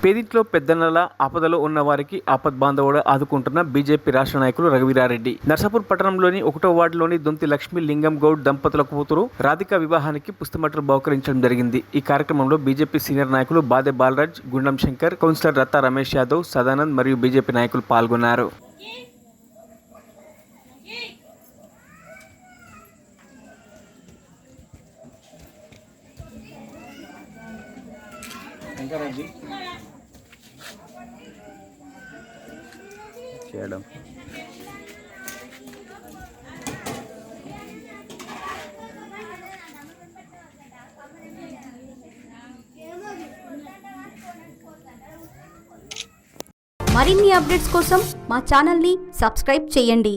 పేదింట్లో పెద్దన్నల ఆపదలో ఉన్న వారికి ఆపద్బాంధవుడు ఆదుకుంటున్న బీజేపీ రాష్ట్ర నాయకులు రఘువీరారెడ్డి. నర్సాపూర్ పట్టణంలోని 1వ వార్డులోని దొంతి లక్ష్మీ లింగం గౌడ్ దంపతుల కూతురు రాధిక వివాహానికి పుస్తమట్టలు బహుకరించడం జరిగింది. ఈ కార్యక్రమంలో బీజేపీ సీనియర్ నాయకులు బాదే బాలరాజ్, గుండం శంకర్, కౌన్సిలర్ రత్తా రమేష్ యాదవ్, సదానంద్ మరియు బీజేపీ నాయకులు పాల్గొన్నారు. చేయడం మరిన్ని అప్డేట్స్ కోసం మా ఛానల్ని సబ్స్క్రైబ్ చేయండి.